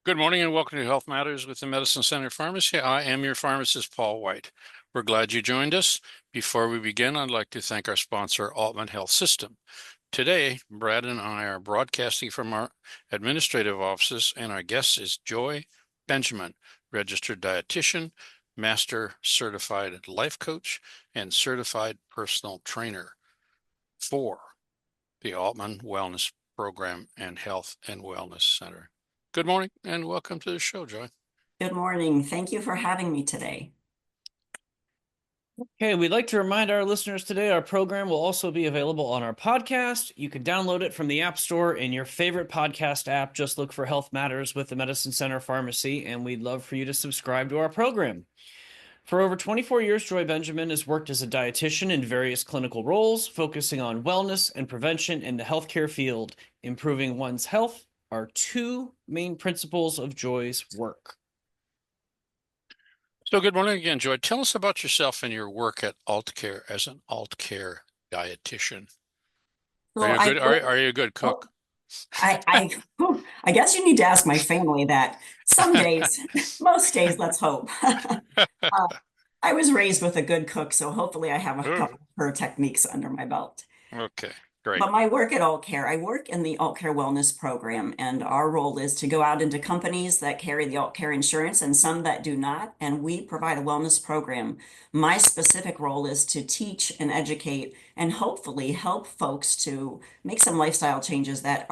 Good morning and welcome to Health Matters with the Medicine Center Pharmacy. I am your pharmacist, Paul White. We're glad you joined us. Before we begin, I'd like to thank our sponsor, Aultman Health System. Today, Brad and I are broadcasting from our administrative offices, and our guest is Joy Benjamin, registered dietitian, master certified life coach, and certified personal trainer for the Aultman Wellness Program and Health and Wellness Center. Good morning and welcome to the show, Joy. Good morning. Thank you for having me today. Okay, we'd like to remind our listeners today our program will also be available on our podcast. You can download it from the App Store in your favorite podcast app. Just look for Health Matters with the Medicine Center Pharmacy, and we'd love for you to subscribe to our program. For over 24 years, Joy Benjamin has worked as a dietitian in various clinical roles, focusing on wellness and prevention in the healthcare field. Improving one's health are two main principles of Joy's work. So good morning again, Joy. Tell us about yourself and your work at AultCare as an AultCare dietitian. So Are you a good cook? I guess you need to ask my family that. Some days, most days, let's hope. I was raised with a good cook, so hopefully I have a Ooh, couple of her techniques under my belt. okay, great. But my work at AultCare, I work in the AultCare Wellness Program, and our role is to go out into companies that carry the AultCare insurance and some that do not, and we provide a wellness program. My specific role is to teach and educate and hopefully help folks to make some lifestyle changes that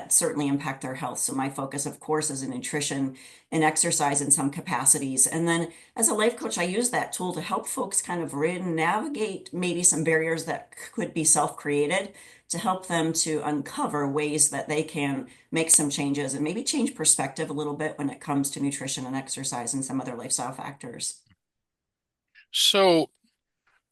certainly impact their health. So my focus, of course, is in nutrition and exercise in some capacities. And then as a life coach, I use that tool to help folks kind of navigate maybe some barriers that could be self-created to help them to uncover ways that they can make some changes and maybe change perspective a little bit when it comes to nutrition and exercise and some other lifestyle factors. So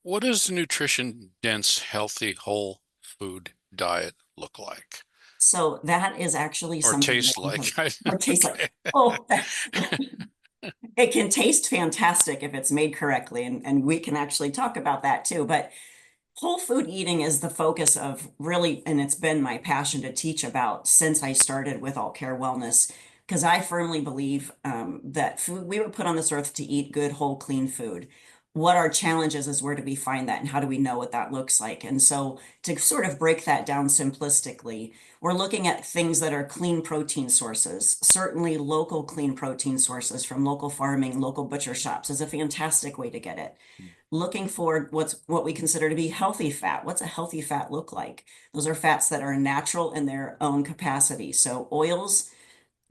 what does the nutrition-dense, healthy, whole food diet look like So that is actually or something taste like? that or taste like, Okay. oh, it can taste fantastic if it's made correctly. And we can actually talk about that too. But whole food eating is the focus of really, and it's been my passion to teach about since I started with AultCare Wellness, because I firmly believe that food, we were put on this earth to eat good, whole, clean food. What our challenge is where do we find that and how do we know what that looks like? And so to sort of break that down simplistically, we're looking at things that are clean protein sources. Certainly local clean protein sources from local farming, local butcher shops is a fantastic way to get it. Looking for what we consider to be healthy fat. What's a healthy fat look like? Those are fats that are natural in their own capacity. So oils,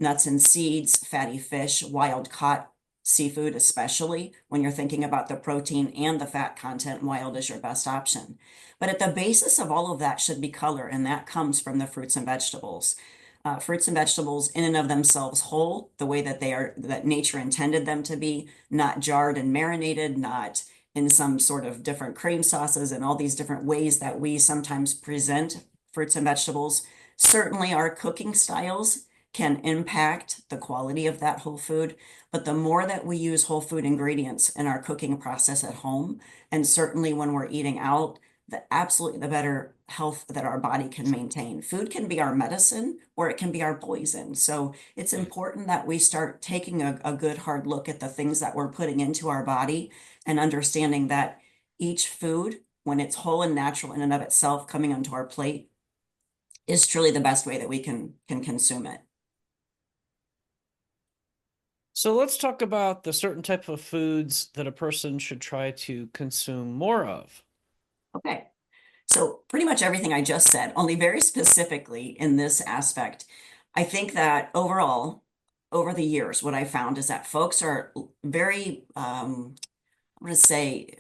nuts and seeds, fatty fish, wild caught seafood, especially when you're thinking about the protein and the fat content, wild is your best option. But at the basis of all of that should be color, and that comes from the fruits and vegetables. Fruits and vegetables in and of themselves whole, the way that they are, that nature intended them to be, not jarred and marinated, not in some sort of different cream sauces and all these different ways that we sometimes present fruits and vegetables. Certainly our cooking styles can impact the quality of that whole food, but the more that we use whole food ingredients in our cooking process at home, and certainly when we're eating out, the better health that our body can maintain. Food can be our medicine or it can be our poison. So it's important that we start taking a good hard look at the things that we're putting into our body and understanding that each food, when it's whole and natural in and of itself coming onto our plate, is truly the best way that we can consume it. So let's talk about the certain type of foods that a person should try to consume more of. Okay. So pretty much everything I just said, only very specifically in this aspect. I think that overall, over the years, what I found is that folks are very, I'm going to say,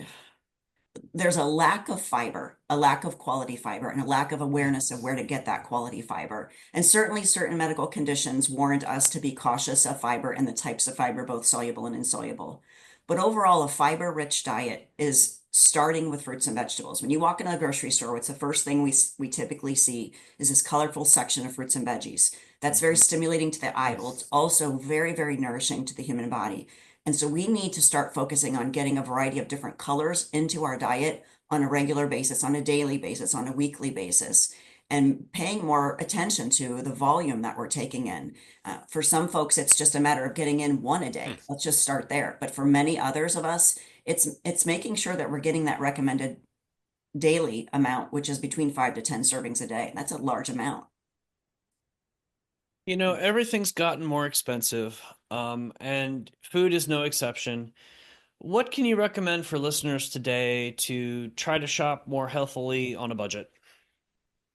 there's a lack of fiber, a lack of quality fiber, and a lack of awareness of where to get that quality fiber. And certainly certain medical conditions warrant us to be cautious of fiber and the types of fiber, both soluble and insoluble. But overall, a fiber-rich diet is starting with fruits and vegetables. When you walk into a grocery store, what's the first thing we typically see is this colorful section of fruits and veggies. That's very stimulating to the eye, but it's also very, very nourishing to the human body. And so we need to start focusing on getting a variety of different colors into our diet on a regular basis, on a daily basis, on a weekly basis. and paying more attention to the volume that we're taking in. For some folks, it's just a matter of getting in one a day. Let's just start there. But for many others of us, it's making sure that we're getting that recommended daily amount, which is between 5 to 10 servings a day. That's a large amount. Everything's gotten more expensive, and food is no exception. What can you recommend for listeners today to try to shop more healthily on a budget?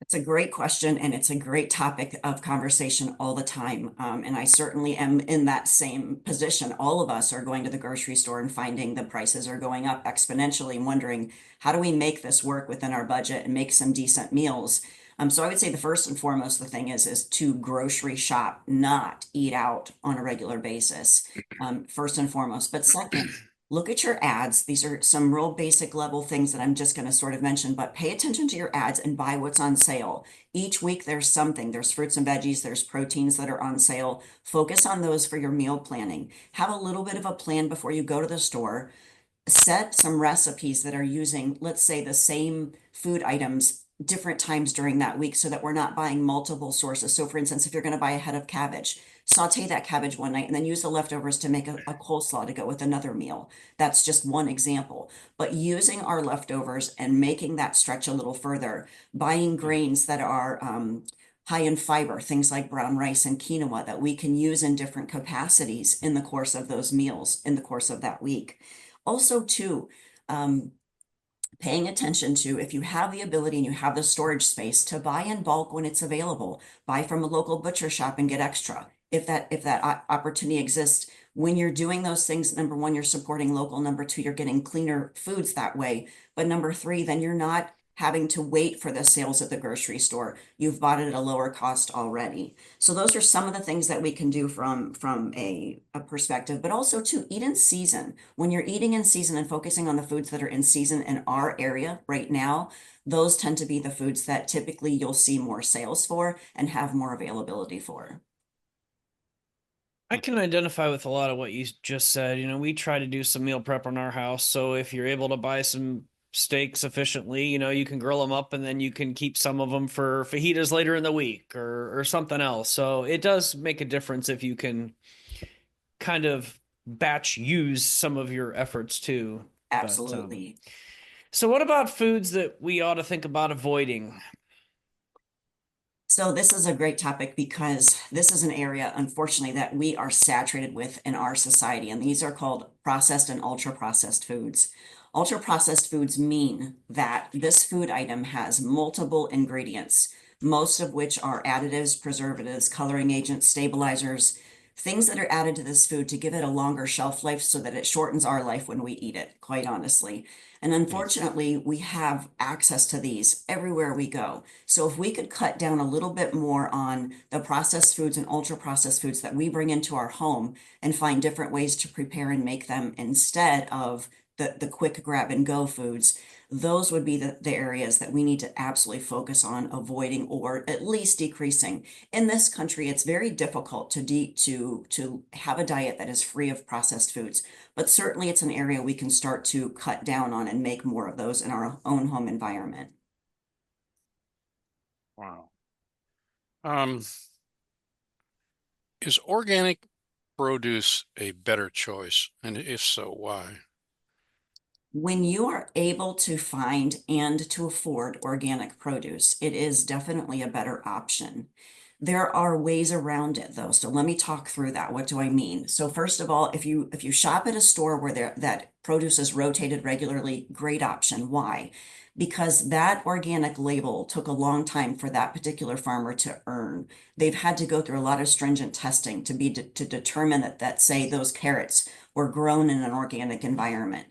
It's a great question, and it's a great topic of conversation all the time. And I certainly am in that same position. All of us are going to the grocery store and finding the prices are going up exponentially and wondering, how do we make this work within our budget and make some decent meals? So I would say the first and foremost, the thing is to grocery shop, not eat out on a regular basis, first and foremost. But second, look at your ads. These are some real basic level things that I'm just going to sort of mention, but pay attention to your ads and buy what's on sale. Each week there's something. There's fruits and veggies, there's proteins that are on sale. Focus on those for your meal planning. Have a little bit of a plan before you go to the store. Set some recipes that are using, let's say, the same food items different times during that week so that we're not buying multiple sources. So for instance, if you're going to buy a head of cabbage, saute that cabbage one night and then use the leftovers to make a coleslaw to go with another meal. That's just one example. But using our leftovers and making that stretch a little further, buying grains that are high in fiber, things like brown rice and quinoa that we can use in different capacities in the course of those meals, in the course of that week. Also, too, paying attention to, if you have the ability and you have the storage space, to buy in bulk when it's available. Buy from a local butcher shop and get extra. If that opportunity exists, when you're doing those things, number one, you're supporting local. Number two, you're getting cleaner foods that way. But number three, then you're not having to wait for the sales at the grocery store. You've bought it at a lower cost already. So those are some of the things that we can do from a perspective, but also to eat in season. When you're eating in season and focusing on the foods that are in season in our area right now, those tend to be the foods that typically you'll see more sales for and have more availability for. I can identify with a lot of what you just said. We try to do some meal prep in our house. So if you're able to buy some steaks efficiently, you can grill them up and then you can keep some of them for fajitas later in the week or something else. So it does make a difference if you can kind of batch use some of your efforts too. Absolutely. So what about foods that we ought to think about avoiding? So this is a great topic because this is an area, unfortunately, that we are saturated with in our society, and these are called processed and ultra-processed foods. Ultra-processed foods mean that this food item has multiple ingredients, most of which are additives, preservatives, coloring agents, stabilizers, things that are added to this food to give it a longer shelf life so that it shortens our life when we eat it, quite honestly. And unfortunately, we have access to these everywhere we go. So if we could cut down a little bit more on the processed foods and ultra processed foods that we bring into our home and find different ways to prepare and make them instead of the quick grab and go foods, those would be the areas that we need to absolutely focus on avoiding or at least decreasing. In this country, it's very difficult to have a diet that is free of processed foods, but certainly it's an area we can start to cut down on and make more of those in our own home environment. Wow. Is organic produce a better choice? And if so, why? When you are able to find and to afford organic produce, it is definitely a better option. There are ways around it though. So let me talk through that. What do I mean? So first of all, if you shop at a store where that produce is rotated regularly, great option. Why? Because that organic label took a long time for that particular farmer to earn. They've had to go through a lot of stringent testing to determine that say those carrots were grown in an organic environment.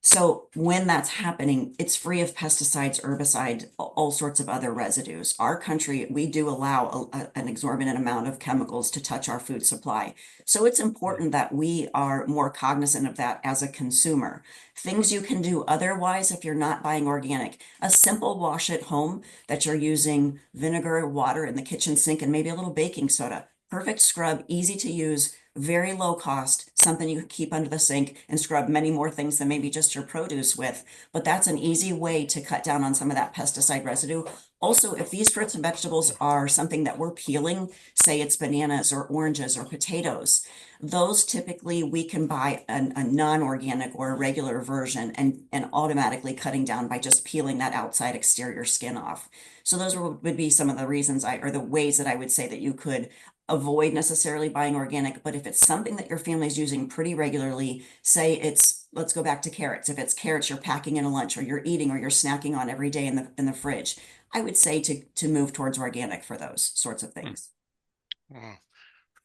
So when that's happening, it's free of pesticides, herbicides, all sorts of other residues. Our country, we do allow an exorbitant amount of chemicals to touch our food supply. So it's important that we are more cognizant of that as a consumer. Things you can do otherwise if you're not buying organic. A simple wash at home that you're using vinegar, water in the kitchen sink, and maybe a little baking soda. Perfect scrub, easy to use, very low cost, something you can keep under the sink and scrub many more things than maybe just your produce with. But that's an easy way to cut down on some of that pesticide residue. Also, if these fruits and vegetables are something that we're peeling, say it's bananas or oranges or potatoes, those typically we can buy a non-organic or a regular version and automatically cutting down by just peeling that outside exterior skin off. So those would be some of the reasons or the ways that I would say that you could avoid necessarily buying organic. But if it's something that your family is using pretty regularly, say let's go back to carrots. If it's carrots you're packing in a lunch or you're eating or you're snacking on every day in the fridge, I would say to move towards organic for those sorts of things. Well,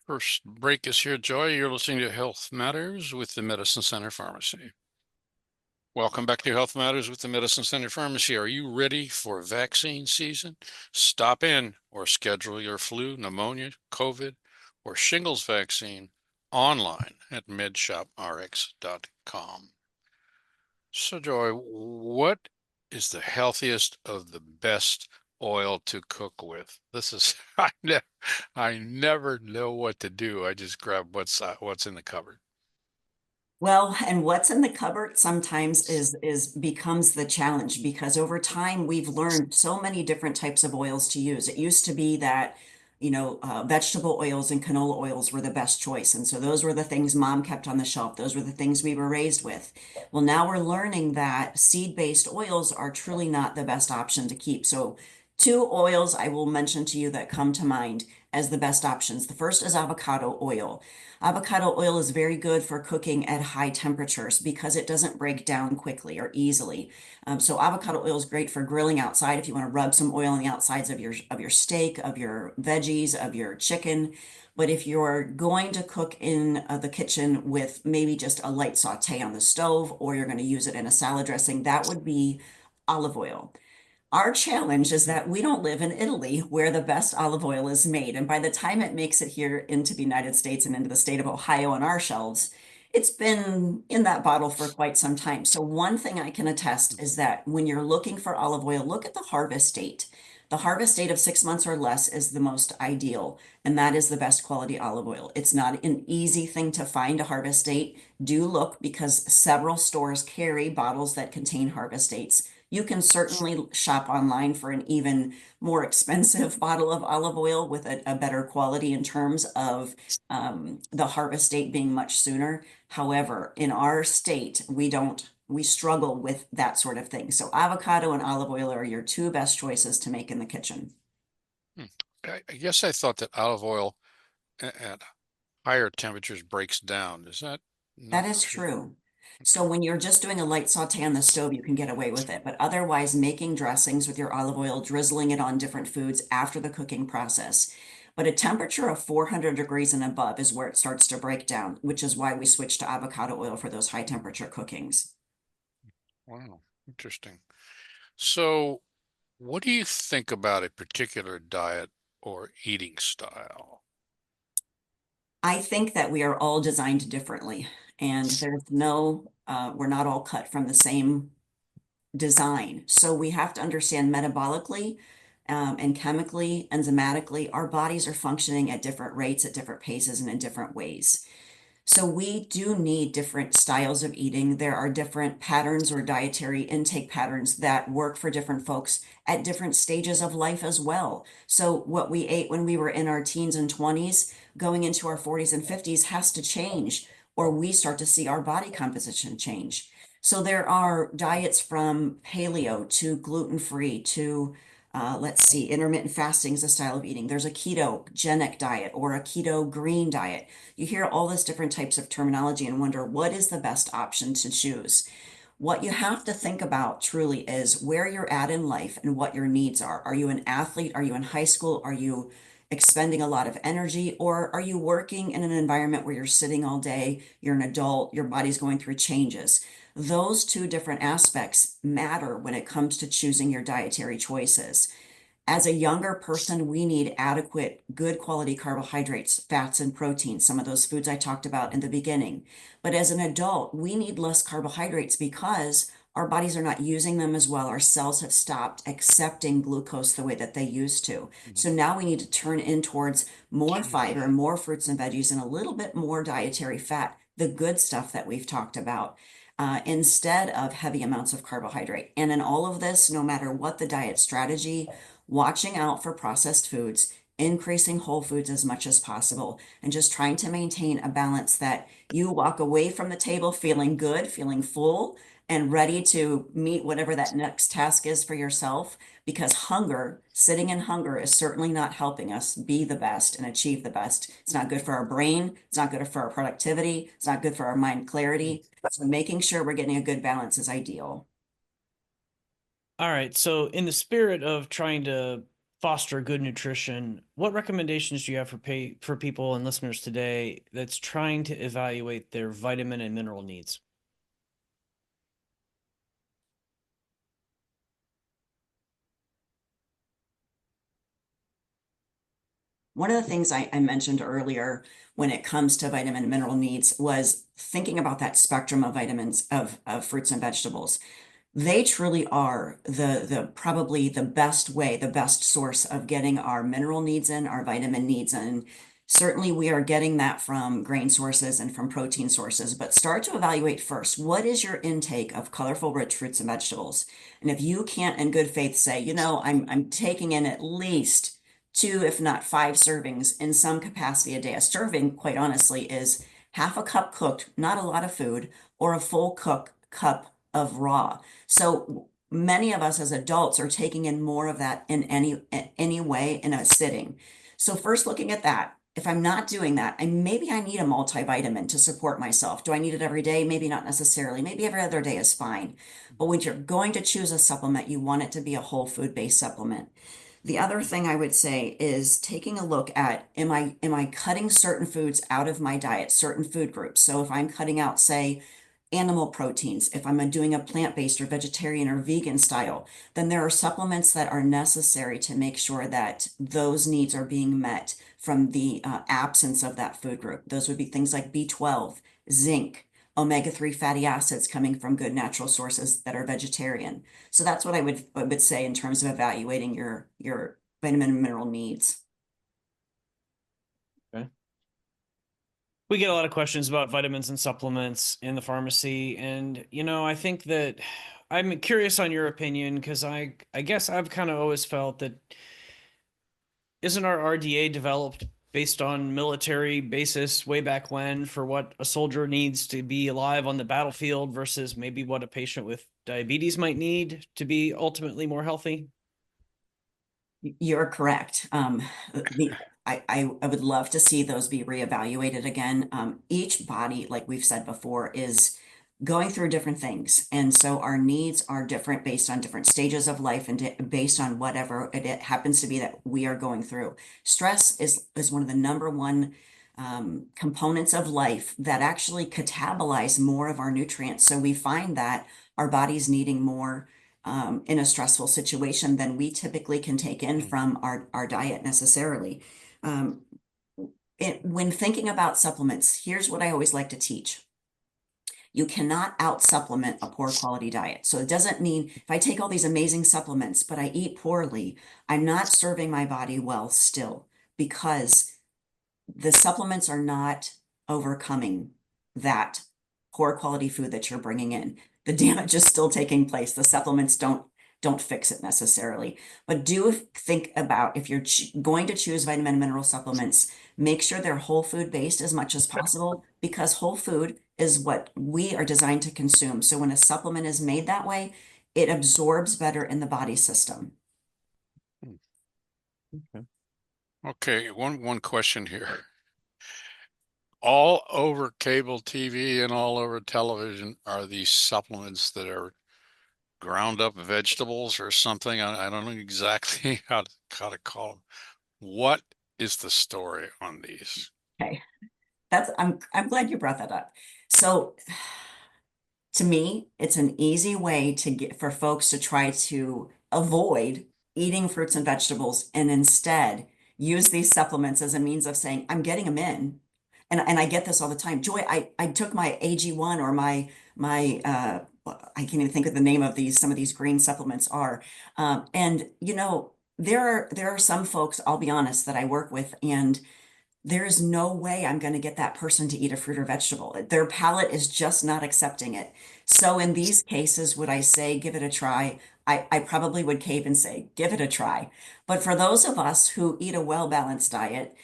first break is here, Joy. You're listening to Health Matters with the Medicine Center Pharmacy. Welcome back to Health Matters with the Medicine Center Pharmacy. Are you ready for vaccine season? Stop in or schedule your flu, pneumonia, COVID, or shingles vaccine online at medshoprx.com. So, Joy, what is the healthiest of the best oil to cook with? This is I never know what to do. I just grab what's in the cupboard. Well, and what's in the cupboard sometimes is becomes the challenge because over time we've learned so many different types of oils to use. It used to be that, vegetable oils and canola oils were the best choice. And so those were the things mom kept on the shelf. Those were the things we were raised with. Well, now we're learning that seed-based oils are truly not the best option to keep. So two oils I will mention to you that come to mind as the best options. The first is avocado oil. Avocado oil is very good for cooking at high temperatures because it doesn't break down quickly or easily. So avocado oil is great for grilling outside if you want to rub some oil on the outsides of your steak, of your veggies, of your chicken. But if you're going to cook in the kitchen with maybe just a light saute on the stove, or you're going to use it in a salad dressing, that would be olive oil. Our challenge is that we don't live in Italy where the best olive oil is made. And by the time it makes it here into the United States and into the state of Ohio on our shelves, it's been in that bottle for quite some time. So one thing I can attest is that when you're looking for olive oil, look at the harvest date. The harvest date of 6 months or less is the most ideal, and that is the best quality olive oil. It's not an easy thing to find a harvest date. Do look because several stores carry bottles that contain harvest dates. You can certainly shop online for an even more expensive bottle of olive oil with a better quality in terms of the harvest date being much sooner. However, in our state, we struggle with that sort of thing. So avocado and olive oil are your two best choices to make in the kitchen. I guess I thought that olive oil at higher temperatures breaks down. Is that That not is true? true. So when you're just doing a light saute on the stove, you can get away with it. But otherwise, making dressings with your olive oil, drizzling it on different foods after the cooking process. But a temperature of 400 degrees and above is where it starts to break down, which is why we switch to avocado oil for those high temperature cookings. Wow, interesting. So, what do you think about a particular diet or eating style? I think that we are all designed differently, and we're not all cut from the same design. So we have to understand metabolically, and chemically, enzymatically, our bodies are functioning at different rates, at different paces, and in different ways. So we do need different styles of eating. There are different patterns or dietary intake patterns that work for different folks at different stages of life as well. So what we ate when we were in our teens and 20s, going into our 40s and 50s has to change, or we start to see our body composition change. So there are diets from paleo to gluten-free to let's see, intermittent fasting is a style of eating. There's a ketogenic diet or a keto green diet. You hear all this different types of terminology and wonder what is the best option to choose. What you have to think about truly is where you're at in life and what your needs are. Are you an athlete? Are you in high school? Are you expending a lot of energy? Or are you working in an environment where you're sitting all day? You're an adult, your body's going through changes. Those two different aspects matter when it comes to choosing your dietary choices. As a younger person, we need adequate, good quality carbohydrates, fats, and proteins, some of those foods I talked about in the beginning. But as an adult, we need less carbohydrates because our bodies are not using them as well. Our cells have stopped accepting glucose the way that they used to. So now we need to turn in towards more fiber, more fruits and veggies, and a little bit more dietary fat, the good stuff that we've talked about, instead of heavy amounts of carbohydrate. And in all of this, no matter what the diet strategy, watching out for processed foods, increasing whole foods as much as possible, and just trying to maintain a balance that you walk away from the table feeling good, feeling full, and ready to meet whatever that next task is for yourself. Because hunger, sitting in hunger, is certainly not helping us be the best and achieve the best. It's not good for our brain. It's not good for our productivity. It's not good for our mind clarity. So making sure we're getting a good balance is ideal. All right. So, in the spirit of trying to foster good nutrition, what recommendations do you have for people and listeners today that's trying to evaluate their vitamin and mineral needs? One of the things I mentioned earlier when it comes to vitamin and mineral needs was thinking about that spectrum of vitamins of fruits and vegetables. They truly are the probably the best way, the best source of getting our mineral needs in, our vitamin needs in. Certainly, we are getting that from grain sources and from protein sources, but start to evaluate first, what is your intake of colorful, rich fruits and vegetables? And if you can't in good faith say, I'm taking in at least two, if not five servings in some capacity a day. A serving, quite honestly, is half a cup cooked, not a lot of food, or a full cup of raw. So many of us as adults are taking in more of that in any way in a sitting. So first looking at that, if I'm not doing that, and maybe I need a multivitamin to support myself. Do I need it every day? Maybe not necessarily. Maybe every other day is fine. But when you're going to choose a supplement, you want it to be a whole food based supplement. The other thing I would say is taking a look at, am I cutting certain foods out of my diet, certain food groups? So if I'm cutting out, say, animal proteins, if I'm doing a plant-based or vegetarian or vegan style, then there are supplements that are necessary to make sure that those needs are being met from the absence of that food group. Those would be things like B12, zinc, omega-3 fatty acids coming from good natural sources that are vegetarian. So that's what I would say in terms of evaluating your vitamin and mineral needs. Okay. We get a lot of questions about vitamins and supplements in the pharmacy. And, I think that I'm curious on your opinion because I guess I've kind of always felt that isn't our RDA developed based on military basis way back when for what a soldier needs to be alive on the battlefield versus maybe what a patient with diabetes might need to be ultimately more healthy? You're correct. I would love to see those be reevaluated again. Each body, like we've said before, is going through different things. And so our needs are different based on different stages of life and based on whatever it happens to be that we are going through. Stress is one of the number one components of life that actually catabolize more of our nutrients. So we find that our body's needing more in a stressful situation than we typically can take in from our diet necessarily. Um, when thinking about supplements, here's what I always like to teach. You cannot out supplement a poor quality diet. So it doesn't mean if I take all these amazing supplements, but I eat poorly, I'm not serving my body well still because the supplements are not overcoming that poor quality food that you're bringing in. The damage is still taking place. The supplements don't fix it necessarily. But do think about if you're going to choose vitamin and mineral supplements, make sure they're whole food based as much as possible because whole food is what we are designed to consume. So when a supplement is made that way, it absorbs better in the body system. Okay. Okay, one question here. All over cable TV and all over television are these supplements that are ground up vegetables or something. I don't know exactly how to call them. What is the story on these? Okay. I'm glad you brought that up. So to me, it's an easy way to get for folks to try to avoid eating fruits and vegetables and instead use these supplements as a means of saying, I'm getting them in. and I get this all the time. Joy, I took my AG1 or my I can't even think of the name of some of these green supplements are. And there are some folks, I'll be honest, that I work with, and there is no way I'm going to get that person to eat a fruit or vegetable. Their palate is just not accepting it. So in these cases, would I say give it a try? I probably would cave and say give it a try. But for those of us who eat a well-balanced diet,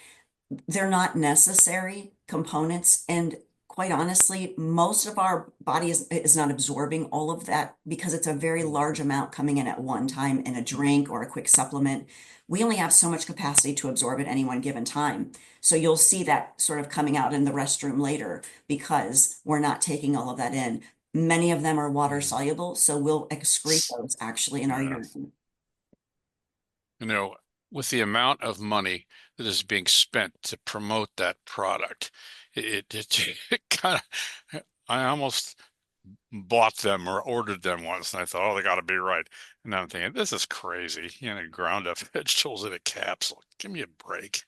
they're not necessary components. And quite honestly, most of our body is not absorbing all of that because it's a very large amount coming in at one time in a drink or a quick supplement. We only have so much capacity to absorb at any one given time. So you'll see that sort of coming out in the restroom later because we're not taking all of that in. Many of them are water soluble, so we'll excrete those actually in our Yeah. urine. You know, with the amount of money that is being spent to promote that product, it kind of, I almost bought them or ordered them once, and I thought, oh, they got to be right. And now I'm thinking, this is crazy. Ground up vegetables in a capsule. Give me a break.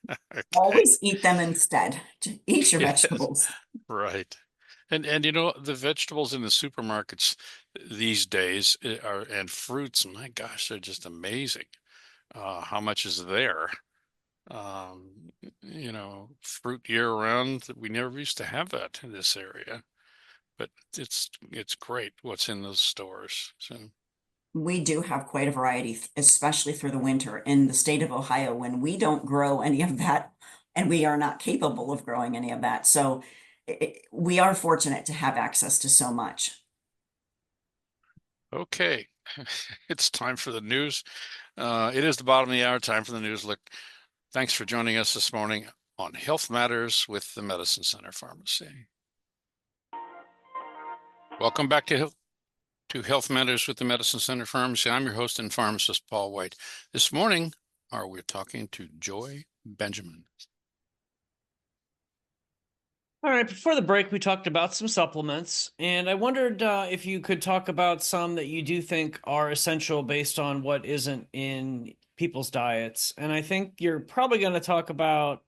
Okay. Always eat them instead. Eat your Yes, vegetables. right. And the vegetables in the supermarkets these days are and fruits, my gosh, they're just amazing. How much is there? Um, Fruit year round. We never used to have that in this area, but it's great what's in those stores. So, We do have quite a variety, especially through the winter in the state of Ohio when we don't grow any of that and we are not capable of growing any of that. So we are fortunate to have access to so much. okay, it's time for the news. It is the bottom of the hour. Time for the news. Look, thanks for joining us this morning on Health Matters with the Medicine Center Pharmacy. Welcome back to Health Matters with the Medicine Center Pharmacy. I'm your host and pharmacist, Paul White. This morning, we're talking to Joy Benjamin. All right, before the break, we talked about some supplements, and I wondered if you could talk about some that you do think are essential based on what isn't in people's diets. And I think you're probably going to talk about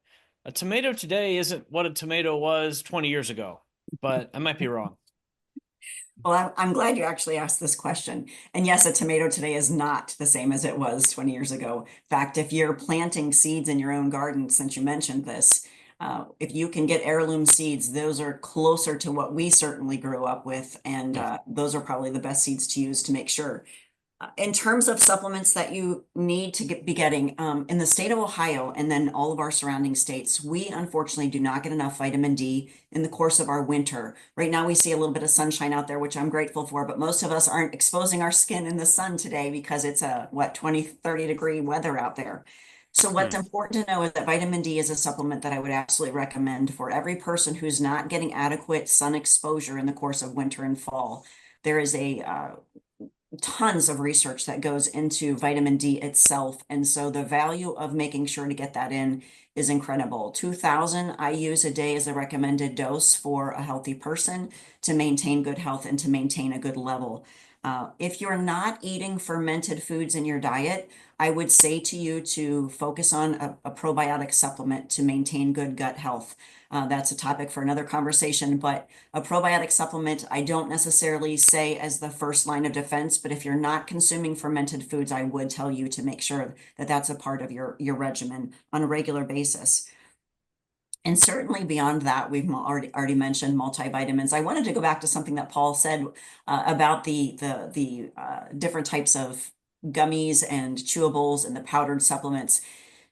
a tomato today isn't what a tomato was 20 years ago, but I might be wrong. Well, I'm glad you actually asked this question. And yes, a tomato today is not the same as it was 20 years ago. In fact, if you're planting seeds in your own garden, since you mentioned this, if you can get heirloom seeds, those are closer to what we certainly grew up with. And those are probably the best seeds to use to make sure. In terms of supplements that you need to be getting in the state of Ohio and then all of our surrounding states, we unfortunately do not get enough vitamin D in the course of our winter. Right now, we see a little bit of sunshine out there, which I'm grateful for, but most of us aren't exposing our skin in the sun today because it's 20, 30 degree weather out there. So what's important to know is that vitamin D is a supplement that I would absolutely recommend for every person who's not getting adequate sun exposure in the course of winter and fall. There is tons of research that goes into vitamin D itself. And so the value of making sure to get that in is incredible. 2,000 IUs a day is a recommended dose for a healthy person to maintain good health and to maintain a good level. If you're not eating fermented foods in your diet, I would say to you to focus on a probiotic supplement to maintain good gut health. That's a topic for another conversation, but a probiotic supplement, I don't necessarily say as the first line of defense, but if you're not consuming fermented foods, I would tell you to make sure that that's a part of your regimen on a regular basis. And certainly beyond that, we've already mentioned multivitamins. I wanted to go back to something that Paul said about the different types of gummies and chewables and the powdered supplements.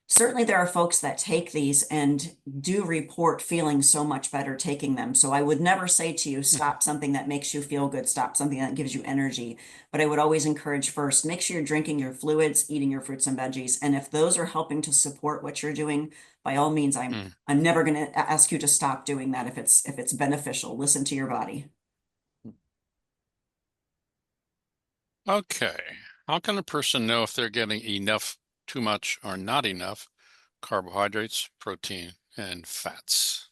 Certainly there are folks that take these and do report feeling so much better taking them. So I would never say to you, stop something that makes you feel good, stop something that gives you energy. But I would always encourage first, make sure you're drinking your fluids, eating your fruits and veggies. And if those are helping to support what you're doing, by all means, I'm never going to ask you to stop doing that if it's beneficial. Listen to your body. Okay. How can a person know if they're getting enough, too much, or not enough carbohydrates, protein, and fats?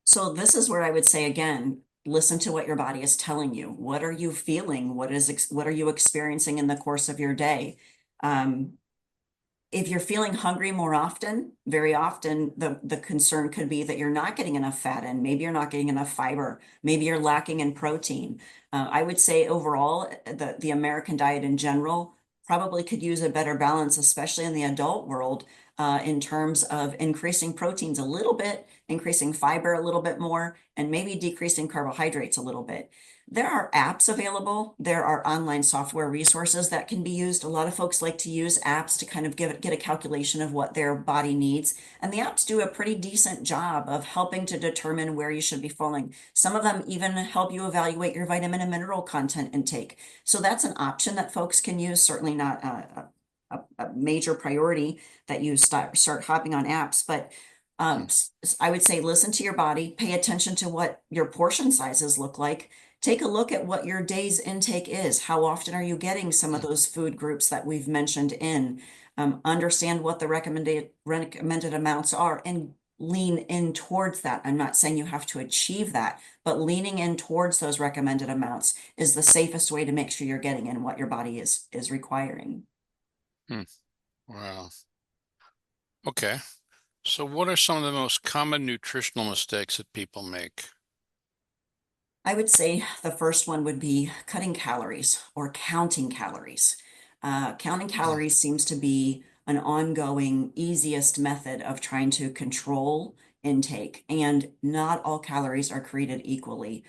So this is where I would say again, listen to what your body is telling you. What are you feeling? What are you experiencing in the course of your day? If you're feeling hungry more often, very often the concern could be that you're not getting enough fat in. Maybe you're not getting enough fiber. Maybe you're lacking in protein. I would say overall, the American diet in general probably could use a better balance, especially in the adult world, in terms of increasing proteins a little bit, increasing fiber a little bit more, and maybe decreasing carbohydrates a little bit. There are apps available. There are online software resources that can be used. A lot of folks like to use apps to kind of get a calculation of what their body needs. And the apps do a pretty decent job of helping to determine where you should be falling. Some of them even help you evaluate your vitamin and mineral content intake. So that's an option that folks can use, certainly not a major priority that you start hopping on apps, but I would say listen to your body, pay attention to what your portion sizes look like. Take a look at what your day's intake is. How often are you getting some of those food groups that we've mentioned in? Understand what the recommended amounts are and lean in towards that. I'm not saying you have to achieve that, but leaning in towards those recommended amounts is the safest way to make sure you're getting in what your body is requiring. Wow. Okay. So what are some of the most common nutritional mistakes that people make? I would say the first one would be cutting calories or counting calories. Counting calories seems to be an ongoing, easiest method of trying to control intake, and not all calories are created equally.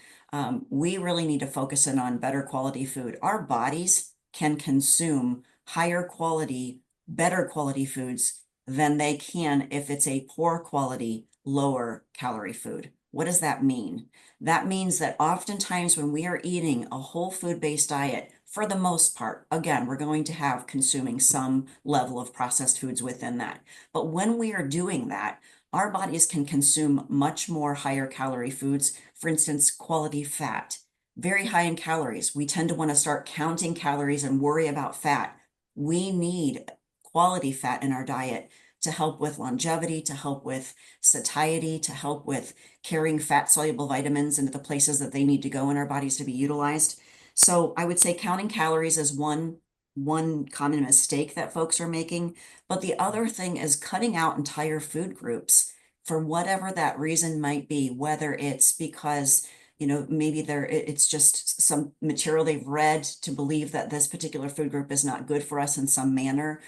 We really need to focus in on better quality food. Our bodies can consume higher quality, better quality foods than they can if it's a poor quality, lower calorie food. What does that mean? That means that oftentimes when we are eating a whole food-based diet, for the most part, again, we're going to have consuming some level of processed foods within that. But when we are doing that, our bodies can consume much more higher calorie foods, for instance, quality fat, very high in calories. We tend to want to start counting calories and worry about fat. We need quality fat in our diet to help with longevity, to help with satiety, to help with carrying fat soluble vitamins into the places that they need to go in our bodies to be utilized. So I would say counting calories is one common mistake that folks are making. But the other thing is cutting out entire food groups for whatever that reason might be, whether it's because maybe it's just some material they've read to believe that this particular food group is not good for us in some manner.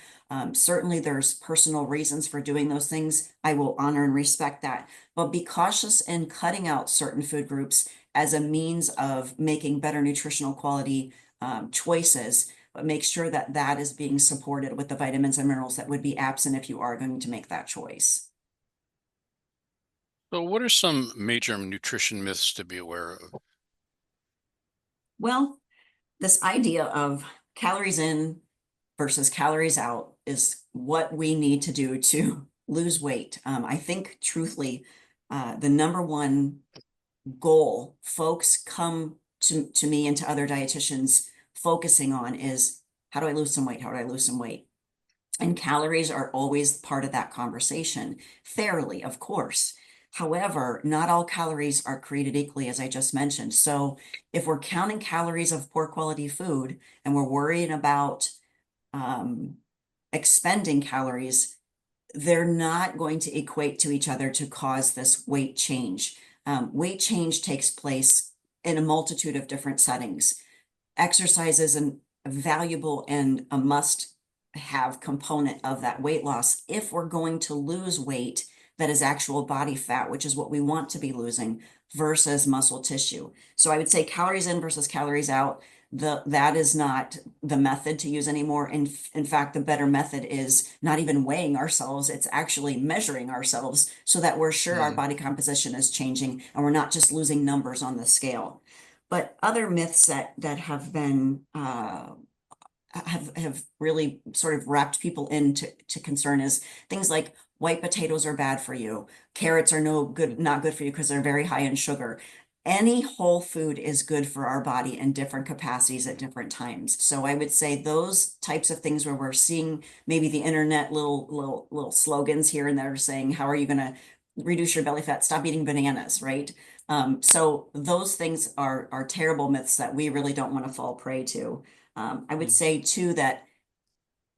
Certainly there's personal reasons for doing those things. I will honor and respect that, but be cautious in cutting out certain food groups as a means of making better nutritional quality choices, but make sure that that is being supported with the vitamins and minerals that would be absent if you are going to make that choice. So what are some major nutrition myths to be aware of? Well, this idea of calories in versus calories out is what we need to do to lose weight. I think truthfully, the number one goal folks come to me and to other dietitians focusing on is, how do I lose some weight? How do I lose some weight? And calories are always part of that conversation, fairly, of course. However, not all calories are created equally, as I just mentioned. So if we're counting calories of poor quality food and we're worrying about expending calories, they're not going to equate to each other to cause this weight change. Weight change takes place in a multitude of different settings. Exercise is a valuable and a must-have component of that weight loss if we're going to lose weight that is actual body fat, which is what we want to be losing, versus muscle tissue. So I would say calories in versus calories out. That is not the method to use anymore. In fact, the better method is not even weighing ourselves. It's actually measuring ourselves so that we're sure our body composition is changing and we're not just losing numbers on the scale. But other myths that have been have really sort of wrapped people into concern is things like white potatoes are bad for you, carrots are not good for you because they're very high in sugar. Any whole food is good for our body in different capacities at different times. So I would say those types of things where we're seeing maybe the internet little slogans here and there saying, how are you going to reduce your belly fat? Stop eating bananas, right? So those things are terrible myths that we really don't want to fall prey to. I would say too that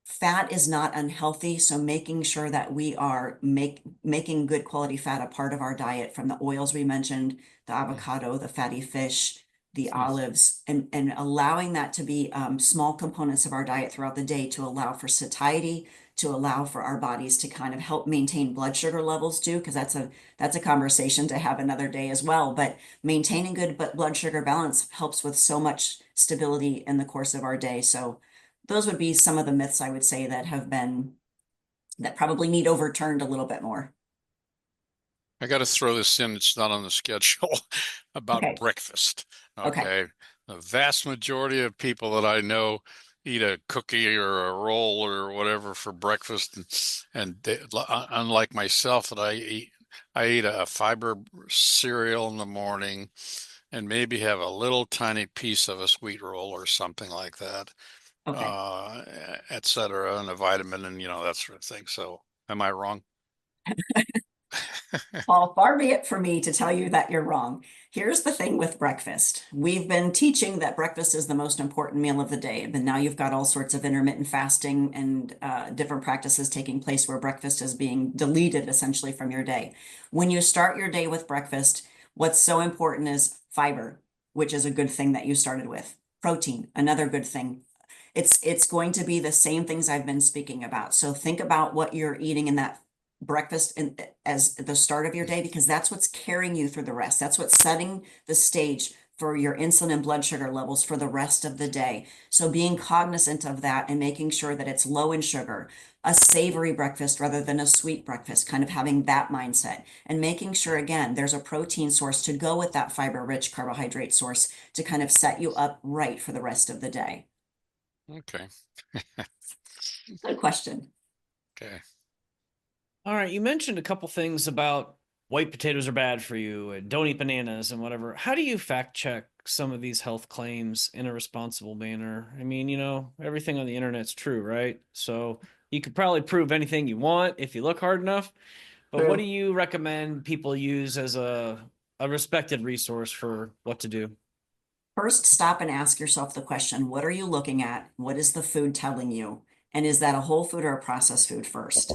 Fat is not unhealthy, so making sure that we are making good quality fat a part of our diet, from the oils we mentioned, the avocado, the fatty fish, the olives, and allowing that to be small components of our diet throughout the day to allow for satiety, to allow for our bodies to kind of help maintain blood sugar levels too, because that's a conversation to have another day as well. But maintaining good blood sugar balance helps with so much stability in the course of our day. So those would be some of the myths I would say that probably need overturned a little bit more. I got to throw this in. It's not on the schedule about Okay. breakfast. Okay. Okay. The vast majority of people that I know eat a cookie or a roll or whatever for breakfast. And unlike myself, that I eat a fiber cereal in the morning and maybe have a little tiny piece of a sweet roll or something like that, Okay. et cetera, and a vitamin and, that sort of thing. So am I wrong? Paul, far be it for me to tell you that you're wrong. Here's the thing with breakfast. We've been teaching that breakfast is the most important meal of the day, but now you've got all sorts of intermittent fasting and different practices taking place where breakfast is being deleted essentially from your day. When you start your day with breakfast, what's so important is fiber, which is a good thing that you started with. Protein, another good thing. It's going to be the same things I've been speaking about. So think about what you're eating in that breakfast as the start of your day, because that's what's carrying you through the rest. That's what's setting the stage for your insulin and blood sugar levels for the rest of the day. So being cognizant of that and making sure that it's low in sugar, a savory breakfast rather than a sweet breakfast, kind of having that mindset, and making sure, again, there's a protein source to go with that fiber-rich carbohydrate source to kind of set you up right for the rest of the day. Okay. Good question. Okay. All right, you mentioned a couple things about white potatoes are bad for you and don't eat bananas and whatever. How do you fact check some of these health claims in a responsible manner? I mean, everything on the internet's true, right? So you could probably prove anything you want if you look hard enough. But what do True. you recommend people use as a respected resource for what to do? First, stop and ask yourself the question, what are you looking at? What is the food telling you? And is that a whole food or a processed food first?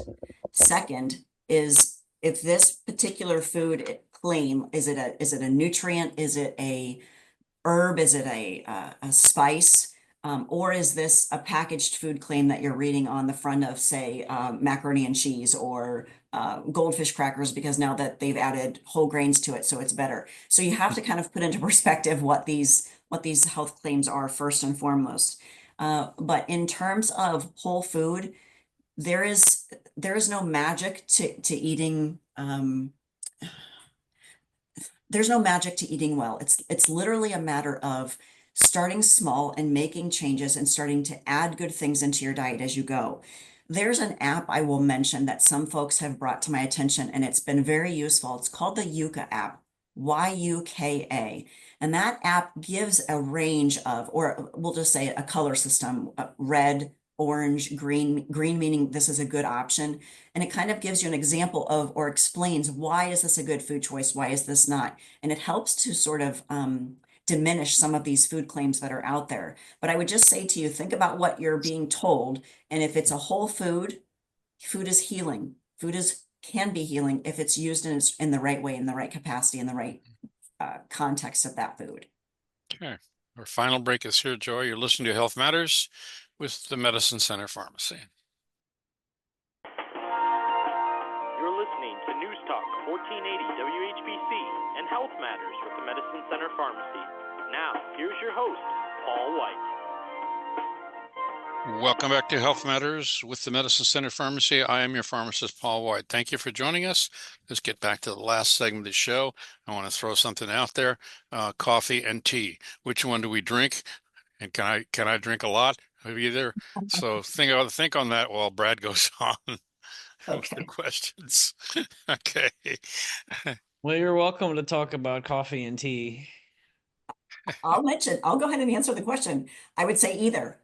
Second is, if this particular food claim, is it a nutrient? Is it a herb? Is it a spice? Or is this a packaged food claim that you're reading on the front of, say, macaroni and cheese or goldfish crackers, because now that they've added whole grains to it, so it's better. So you have to kind of put into perspective what these health claims are first and foremost. But in terms of whole food, there is no magic to eating. There's no magic to eating well. It's literally a matter of starting small and making changes and starting to add good things into your diet as you go. There's an app I will mention that some folks have brought to my attention, and it's been very useful. It's called the Yuka app, Yuka. And that app gives a range of, or we'll just say a color system, red, orange, green, meaning this is a good option. And it kind of gives you an example of, or explains, why is this a good food choice? Why is this not? And it helps to sort of diminish some of these food claims that are out there. But I would just say to you, think about what you're being told. And if it's a whole food, food is healing. Can be healing if it's used in the right way, in the right capacity, in the right context of that food. Okay. Our final break is here, Joy. You're listening to Health Matters with the Medicine Center Pharmacy. You're listening to News Talk 1480 WHBC and Health Matters with the Medicine Center Pharmacy. Now, here's your host, Paul White. Welcome back to Health Matters with the Medicine Center Pharmacy. I am your pharmacist, Paul White. Thank you for joining us. Let's get back to the last segment of the show. I want to throw something out there. Coffee and tea. Which one do we drink? And can I drink a lot of either? So think on that while Brad goes on with the Okay. questions. Okay. Well, you're welcome to talk about coffee and tea. I'll go ahead and answer the question. I would say either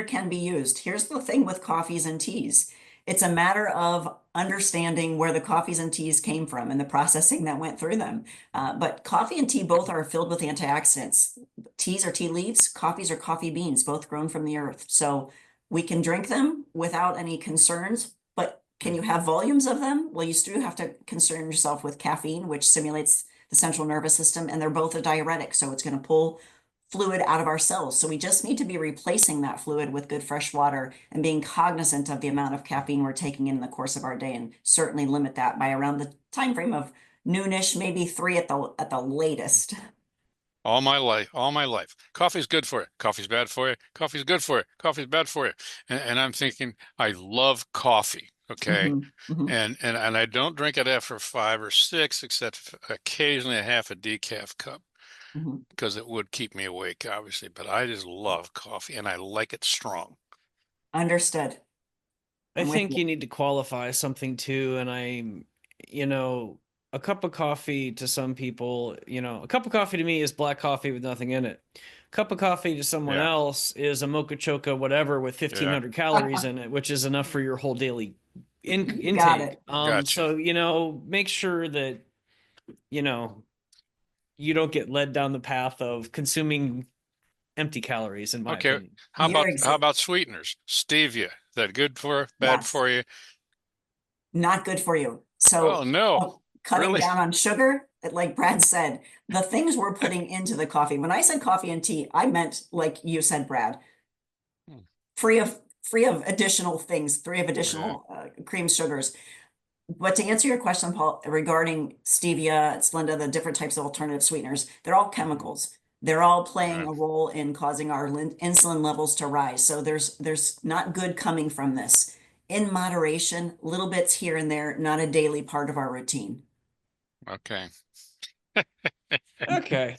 can be used. Here's the thing with coffees and teas. It's a matter of understanding where the coffees and teas came from and the processing that went through them. But coffee and tea both are filled with antioxidants. Teas are tea leaves, coffees are coffee beans, both grown from the earth. So We can drink them without any concerns, but can you have volumes of them? Well, you still have to concern yourself with caffeine, which stimulates the central nervous system, and they're both a diuretic, so it's going to pull fluid out of our cells. So we just need to be replacing that fluid with good fresh water and being cognizant of the amount of caffeine we're taking in the course of our day, and certainly limit that by around the time frame of noonish, maybe 3 at the latest. All my life. Coffee's good for you. Coffee's bad for you. Coffee's good for you. Coffee's bad for you. And I'm thinking, I love coffee. Okay. Mhm, mhm, And I don't drink it after 5 or 6, except occasionally a half a decaf cup mhm. because it would keep me awake, obviously. But I just love coffee and I like it strong. Understood. I I'm with think you. you need to qualify something too. You know, a cup of coffee to some people, a cup of coffee to me is black coffee with nothing in it. A cup of coffee to someone Yeah. else is a mocha choca, whatever, with Yeah. 1,500 calories in it, which is enough for your whole daily You got intake. it. Gotcha. So, make sure that, you know, you don't get led down the path of consuming empty calories, in my Okay. opinion. How You're about how exact. about sweeteners? Stevia. Is that good for, bad Yes. for you? Not good for you. Oh So no. cutting Really? down on sugar, like Brad said, the things we're putting into the coffee. When I said coffee and tea, I meant like you said, Brad, free of additional things, free of Yeah. additional cream sugars. But to answer your question, Paul, regarding stevia, Splenda, the different types of alternative sweeteners, they're all Mhm. chemicals. They're all playing Yeah. a role in causing our insulin levels to rise. So there's not good coming from this. In moderation, little bits here and there, not a daily part of our routine. Okay. Okay.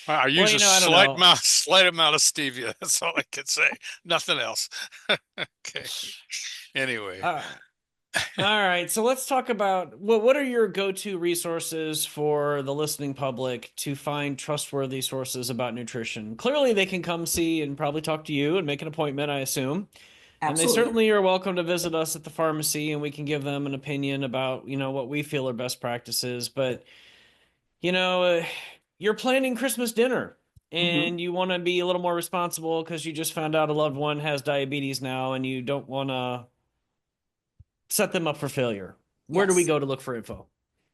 I Well, use a I don't know. slight amount of stevia. That's all I can say. Nothing else. Okay. Anyway, Uh, All right, so let's talk about what are your go-to resources for the listening public to find trustworthy sources about nutrition? Clearly, they can come see and probably talk to you and make an appointment, I assume. And they Absolutely. certainly are welcome to visit us at the pharmacy and we can give them an opinion about, what we feel are best practices. But, you know, uh, you're planning Christmas dinner Mhm. and you want to be a little more responsible because you just found out a loved one has diabetes now and you don't want to set them up for failure. Where do we Yes. go to look for info?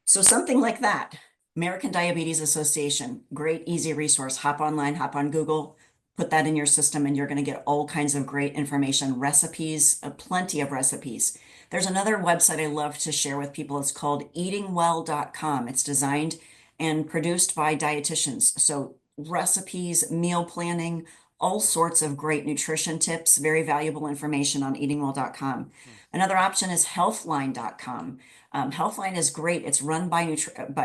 So something like that. American Diabetes Association, great, easy resource. Hop online, hop on Google, put that in your system, and you're going to get all kinds of great information, recipes, plenty of recipes. There's another website I love to share with people. It's called eatingwell.com. It's designed and produced by dietitians. So recipes, meal planning, all sorts of great nutrition tips, very valuable information on eatingwell.com. Another option is healthline.com. Healthline is great. It's run by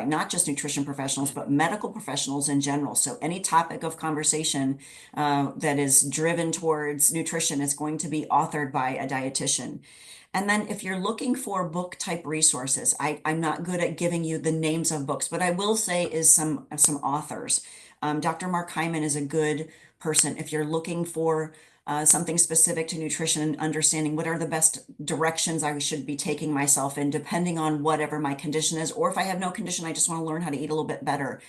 not just nutrition professionals, but medical professionals in general. So any topic of conversation that is driven towards nutrition is going to be authored by a dietitian. And then if you're looking for book type resources, I'm not good at giving you the names of books, but I will say is some authors. Dr. Mark Hyman is a good person if you're looking for something specific to nutrition and understanding what are the best directions I should be taking myself in, depending on whatever my condition is, or if I have no condition, I just want to learn how to eat a little bit better.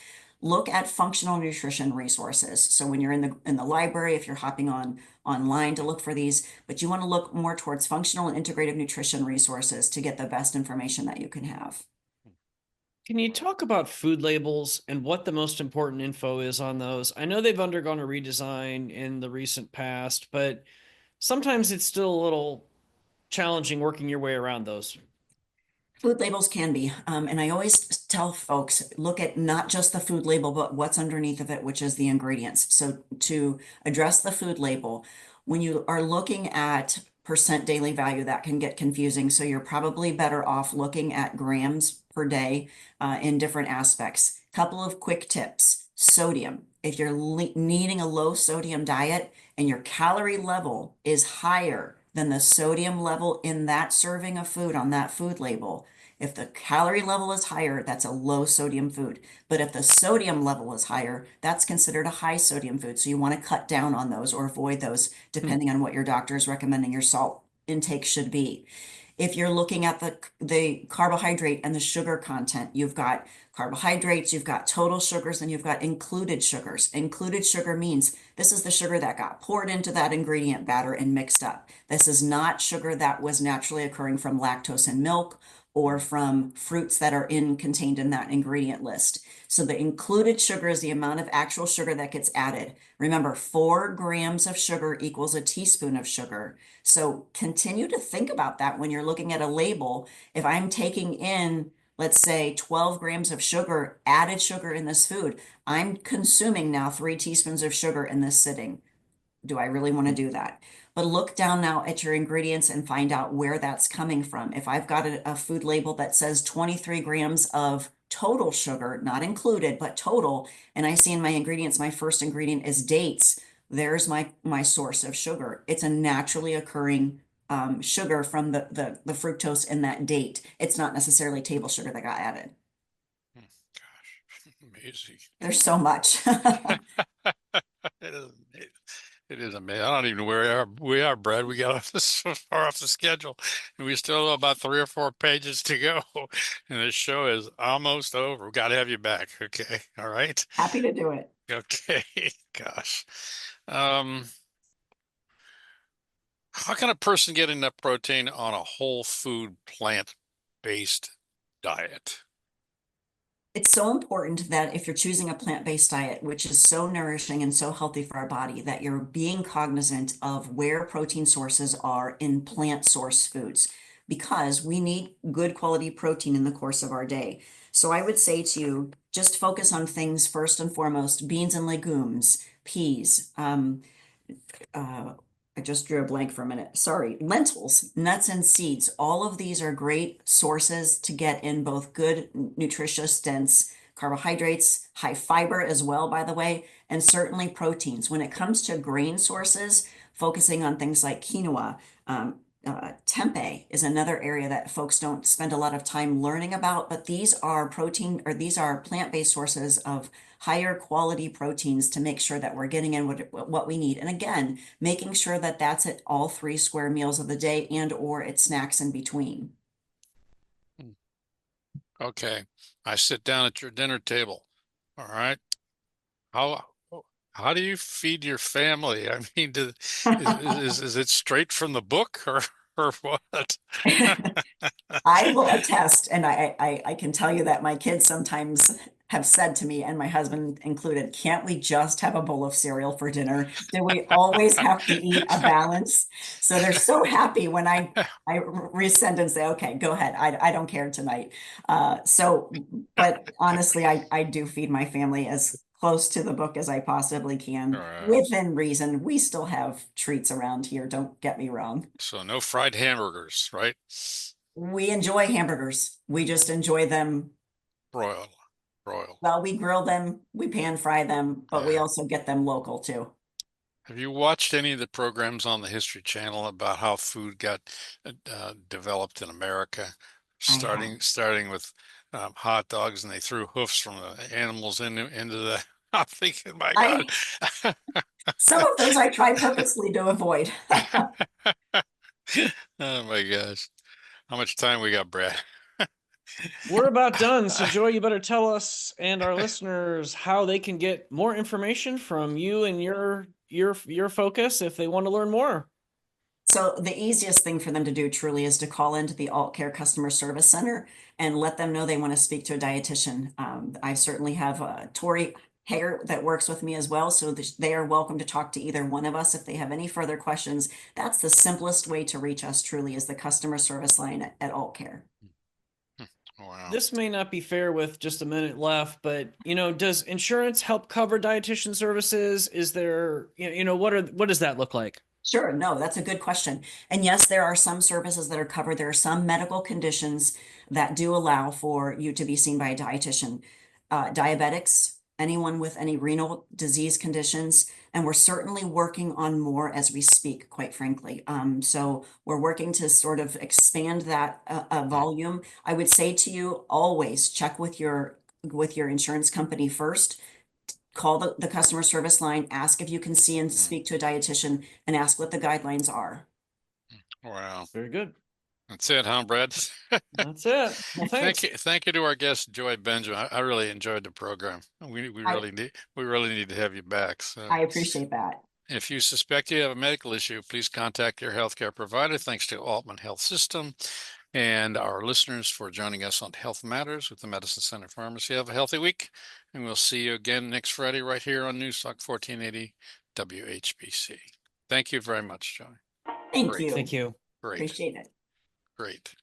Look at functional nutrition resources. So when you're in the library, if you're hopping online to look for these, but you want to look more towards functional and integrative nutrition resources to get the best information that you can have. Can you talk about food labels and what the most important info is on those? I know they've undergone a redesign in the recent past, but sometimes it's still a little challenging working your way around those. Food labels can be, and I always tell folks, look at not just the food label, but what's underneath of it, which is the ingredients. So to address the food label, when you are looking at percent daily value, that can get confusing. So you're probably better off looking at grams per day in different aspects. Couple of quick tips. Sodium. If you're needing a low sodium diet and your calorie level is higher than the sodium level in that serving of food on that food label, if the calorie level is higher, that's a low sodium food. But if the sodium level is higher, that's considered a high sodium food. So you want to cut down on those or avoid those Hmm. depending on what your doctor is recommending your salt intake should be. If you're looking at the carbohydrate and the sugar content, you've got carbohydrates, you've got total sugars, and you've got included sugars. Included sugar means this is the sugar that got poured into that ingredient batter and mixed up. This is not sugar that was naturally occurring from lactose in milk or from fruits that are contained in that ingredient list. So the included sugar is the amount of actual sugar that gets added. Remember, 4 grams of sugar equals a teaspoon of sugar. So continue to think about that when you're looking at a label. If I'm taking in, let's say, 12 grams of sugar, added sugar in this food, I'm consuming now 3 teaspoons of sugar in this sitting. Do I really want to do that? But look down now at your ingredients and find out where that's coming from. If I've got a food label that says 23 grams of total sugar, not included, but total, and I see in my ingredients, my first ingredient is dates, there's my source of sugar. It's a naturally occurring sugar from the fructose in that date. It's not necessarily table sugar that got added. Gosh, amazing. There's so much. It is amazing. It is amazing. I don't even know where we are, Brad. We got off so far off the schedule, and we still have about 3 or 4 pages to go. And the show is almost over. We got to have you back. Okay. All right. Happy to do it. Okay. Gosh. How can a person get enough protein on a whole food plant-based diet? It's so important that if you're choosing a plant-based diet, which is so nourishing and so healthy for our body, that you're being cognizant of where protein sources are in plant source foods, because we need good quality protein in the course of our day. So I would say to you, just focus on things first and foremost, beans and legumes, peas, I just drew a blank for a minute. Sorry, lentils, nuts and seeds. All of these are great sources to get in both good, nutritious, dense carbohydrates, high fiber as well, by the way, and certainly proteins. When it comes to grain sources, focusing on things like quinoa, tempeh is another area that folks don't spend a lot of time learning about, but these are plant-based sources of higher quality proteins to make sure that we're getting in what we need. And again, making sure that that's at all 3 square meals of the day and or at snacks in between. Okay. I sit down at your dinner table. All right. How do you feed your family? I mean, is it straight from the book or what? I will attest, and I can tell you that my kids sometimes have said to me, and my husband included, can't we just have a bowl of cereal for dinner? Do we always have to eat a balance? So they're so happy when I resend and say, okay, go ahead. I don't care tonight. But honestly, I do feed my family as close to the book as I possibly can, Right. within reason. We still have treats around here, don't get me wrong. So no fried hamburgers, right? We enjoy hamburgers. We just enjoy them. Broil. Well, we grill them, we pan fry them, but we Yeah. also get them local too. Have you watched any of the programs on the History Channel about how food got developed in America? Starting with hot dogs, and they threw hoofs from the animals into the. I'm thinking, my God. Some of those I try purposely to avoid. Oh my gosh. How much time we got, Brad? We're about done. So Joy, you better tell us and our listeners how they can get more information from you and your focus if they want to learn more. So the easiest thing for them to do truly is to call into the Alt Care Customer Service Center and let them know they want to speak to a dietitian. I certainly have Tori Hager that works with me as well, so they are welcome to talk to either one of us if they have any further questions. That's the simplest way to reach us truly, is the customer service line at Alt Care. Wow. This may not be fair with just a minute left, but does insurance help cover dietitian services? Is there, what does that look like? Sure. No, that's a good question. And yes, there are some services that are covered. There are some medical conditions that do allow for you to be seen by a dietitian. Diabetics, anyone with any renal disease conditions, and we're certainly working on more as we speak, quite frankly. So we're working to sort of expand that volume. I would say to you, always check with your insurance company first. Call the customer service line, ask if you can see and speak to a dietitian, and ask what the guidelines are. Wow. Very good. That's it, huh, Brad? That's it. Well, thanks. Thank you to our guest Joy Benjamin. I really enjoyed the program. I, We really need to have you back. So I appreciate that. if you suspect you have a medical issue, please contact your healthcare provider. Thanks to Aultman Health System and our listeners for joining us on Health Matters with the Medicine Center Pharmacy. Have a healthy week, and we'll see you again next Friday right here on Newstalk 1480 WHBC. Thank you very much, Joy. Thank Great. you. Thank you. Great. Appreciate it. Great.